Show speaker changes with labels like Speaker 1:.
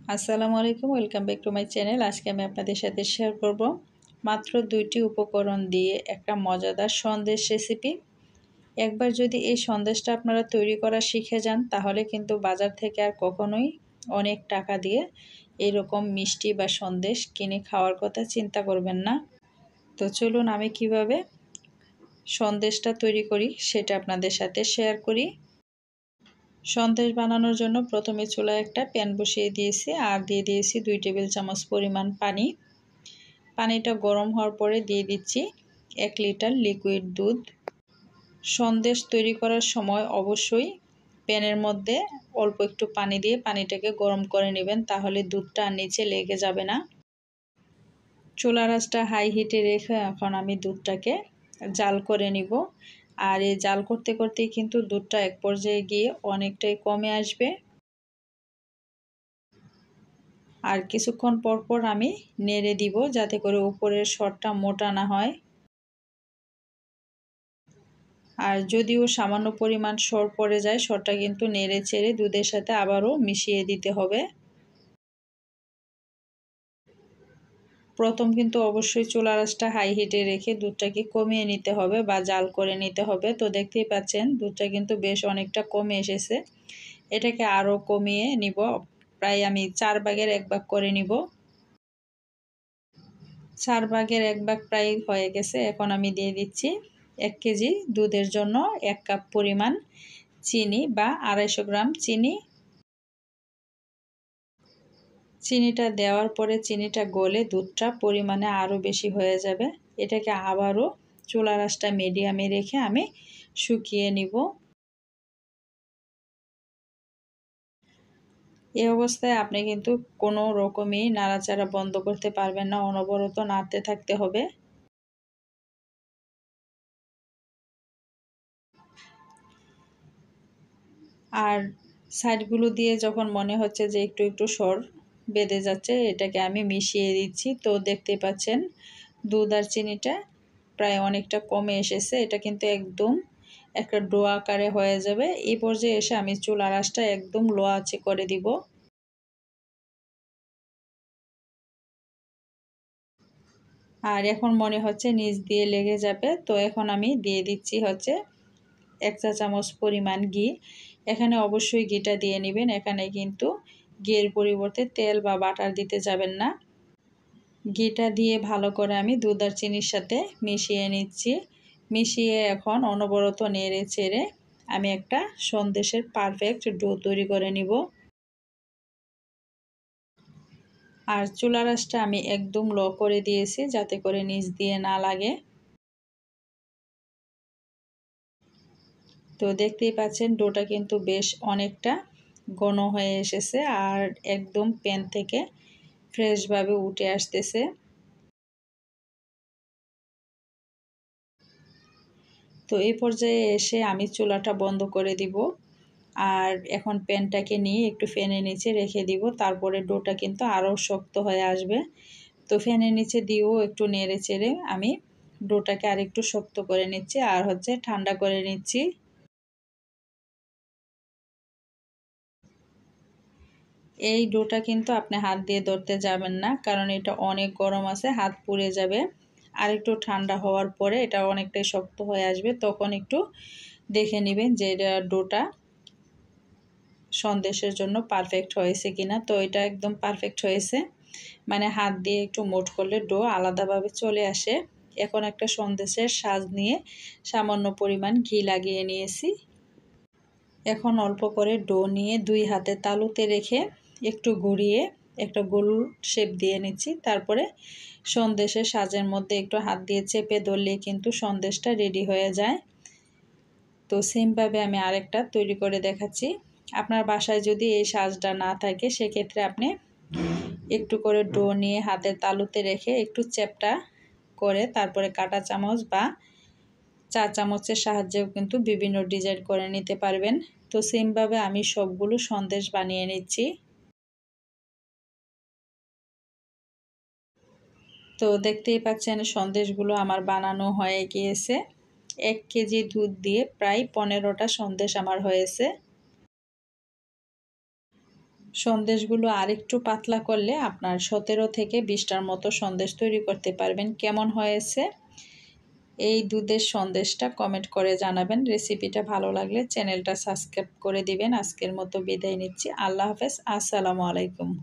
Speaker 1: আসসালামু আলাইকুম, welcome back to my channel. আজকে আমি আপনাদের সাথে শেয়ার করব মাত্র 2টি উপকরণ দিয়ে একটা মজাদার সন্দেশ রেসিপি। একবার যদি এই সন্দেশটা আপনারা তৈরি করা শিখে যান তাহলে কিন্তু বাজার থেকে আর কখনোই অনেক টাকা দিয়ে এরকম মিষ্টি বা সন্দেশ কিনে খাওয়ার কথা চিন্তা করবেন না। তো চলুন আমি কিভাবে সন্দেশটা তৈরি করি সেটা আপনাদের সাথে শেয়ার করি। সন্দেশ বানানোর জন্য প্রথমে চুলায় একটা প্যান বসিয়ে দিয়েছি আর দিয়ে দিয়েছি 2 টেবিল চামচ পরিমাণ পানি। পানিটা গরম হওয়ার পরে দিয়ে দিচ্ছি 1 লিটার লিকুইড দুধ। সন্দেশ তৈরি করার সময় অবশ্যই প্যানের মধ্যে অল্প একটু পানি দিয়ে পানিটাকে গরম করে নেবেন, তাহলে দুধটা নিচে লেগে যাবে না। চুলার আঁচটা হাই হিটে রেখে এখন আমি দুধটাকে জাল করে নিব। আর এই জাল করতে করতেই কিন্তু দুধটা এক পর্যায়ে গিয়ে অনেকটাই কমে আসবে। আর কিছুক্ষণ পর পর আমি নেড়ে দিব যাতে করে উপরের সরটা মোটা না হয়। আর যদিও সামান্য পরিমাণ সর পড়ে যায়, সরটা কিন্তু নেড়ে চেড়ে দুধের সাথে আবারও মিশিয়ে দিতে হবে। প্রথম কিন্তু অবশ্যই চুলার আঁচটা হাই হিটে রেখে দুধটাকে কমিয়ে নিতে হবে বা জাল করে নিতে হবে। তো দেখতেই পাচ্ছেন দুধটা কিন্তু বেশ অনেকটা কমে এসেছে। এটাকে আরও কমিয়ে নিব, প্রায় আমি 4 ভাগের 1 ভাগ করে নিব। 4 ভাগের 1 ভাগ প্রায় হয়ে গেছে। এখন আমি দিয়ে দিচ্ছি 1 কেজি দুধের জন্য 1 কাপ পরিমাণ চিনি বা 250 গ্রাম চিনি। চিনিটা দেওয়ার পরে চিনিটা গলে দুধটা পরিমাণে আরও বেশি হয়ে যাবে। এটাকে আবারও চুলার আঁচটা মিডিয়ামে রেখে আমি শুকিয়ে নিব। এই অবস্থায় আপনি কিন্তু কোনো রকমই নাড়াচাড়া বন্ধ করতে পারবেন না, অনবরত নাড়তে থাকতে হবে। আর সাইডগুলো দিয়ে যখন মনে হচ্ছে যে একটু একটু সর বেঁধে যাচ্ছে, এটাকে আমি মিশিয়ে দিচ্ছি। তো দেখতে পাচ্ছেন দুধ আর চিনিটা প্রায় অনেকটা কমে এসেছে। এটা কিন্তু একদম একটা ডো আকারে হয়ে যাবে। এই পর্যায়ে এসে আমি চুলার আঁচটা একদম লো আঁচে করে দিব। আর এখন মনে হচ্ছে নিচ দিয়ে লেগে যাবে, তো এখন আমি দিয়ে দিচ্ছি হচ্ছে 1 চা চামচ পরিমাণ ঘি। এখানে অবশ্যই ঘিটা দিয়ে নেবেন। এখানে কিন্তু ঘিয়ের পরিবর্তে তেল বা বাটার দিতে যাবেন না। ঘিটা দিয়ে ভালো করে আমি দুধ আর চিনির সাথে মিশিয়ে নিচ্ছি। মিশিয়ে এখন অনবরত নেড়ে চেড়ে আমি একটা সন্দেশের পারফেক্ট ডো তৈরি করে নিব। আর চুলার আঁচটা আমি একদম লো করে দিয়েছি যাতে করে নিচ দিয়ে না লাগে। তো দেখতেই পাচ্ছেন ডোটা কিন্তু বেশ অনেকটা ঘন হয়ে এসেছে আর একদম প্যান থেকে ফ্রেশভাবে উঠে আসতেছে। তো এই পর্যায়ে এসে আমি চুলাটা বন্ধ করে দিব। আর এখন প্যানটাকে নিয়ে একটু ফ্যানের নিচে রেখে দিব, তারপরে ডোটা কিন্তু আরও শক্ত হয়ে আসবে। তো ফ্যানের নিচে দিয়েও একটু নেড়ে চেড়ে আমি ডোটাকে আর একটু শক্ত করে নিচ্ছি আর হচ্ছে ঠান্ডা করে নিচ্ছি। এই ডোটা কিন্তু আপনি হাত দিয়ে ধরতে যাবেন না, কারণ এটা অনেক গরম আছে, হাত পুড়ে যাবে। আর একটু ঠান্ডা হওয়ার পরে এটা অনেকটাই শক্ত হয়ে আসবে, তখন একটু দেখে নেবেন যে এটা ডোটা সন্দেশের জন্য পারফেক্ট হয়েছে কিনা। তো এটা একদম পারফেক্ট হয়েছে, মানে হাত দিয়ে একটু মোট করলে ডো আলাদাভাবে চলে আসে। এখন একটা সন্দেশের সাজ নিয়ে সামান্য পরিমাণ ঘি লাগিয়ে নিয়েছি। এখন অল্প করে ডো নিয়ে 2 হাতে তালুতে রেখে একটু ঘুরিয়ে একটা গোল শেপ দিয়ে নিচ্ছি। তারপরে সন্দেশের সাজের মধ্যে একটু হাত দিয়ে চেপে ধরলেই কিন্তু সন্দেশটা রেডি হয়ে যায়। তো সেমভাবে আমি আরেকটা তৈরি করে দেখাচ্ছি। আপনার বাসায় যদি এই সাজটা না থাকে সেক্ষেত্রে আপনি একটু করে ডো নিয়ে হাতের তালুতে রেখে একটু চ্যাপটা করে তারপরে কাঁটা চামচ বা চা চামচের সাহায্যেও কিন্তু বিভিন্ন ডিজাইন করে নিতে পারবেন। তো সেমভাবে আমি সবগুলো সন্দেশ বানিয়ে নিচ্ছি। তো দেখতেই পাচ্ছেন সন্দেশগুলো আমার বানানো হয়ে গিয়েছে। 1 কেজি দুধ দিয়ে প্রায় 15টা সন্দেশ আমার হয়েছে। সন্দেশগুলো আরেকটু পাতলা করলে আপনার 17 থেকে 20টার মতো সন্দেশ তৈরি করতে পারবেন। কেমন হয়েছে এই দুধের সন্দেশটা কমেন্ট করে জানাবেন। রেসিপিটা ভালো লাগলে চ্যানেলটা সাবস্ক্রাইব করে দিবেন। আজকের মতো বিদায় নিচ্ছি। আল্লাহ হাফেজ। আসসালামু আলাইকুম।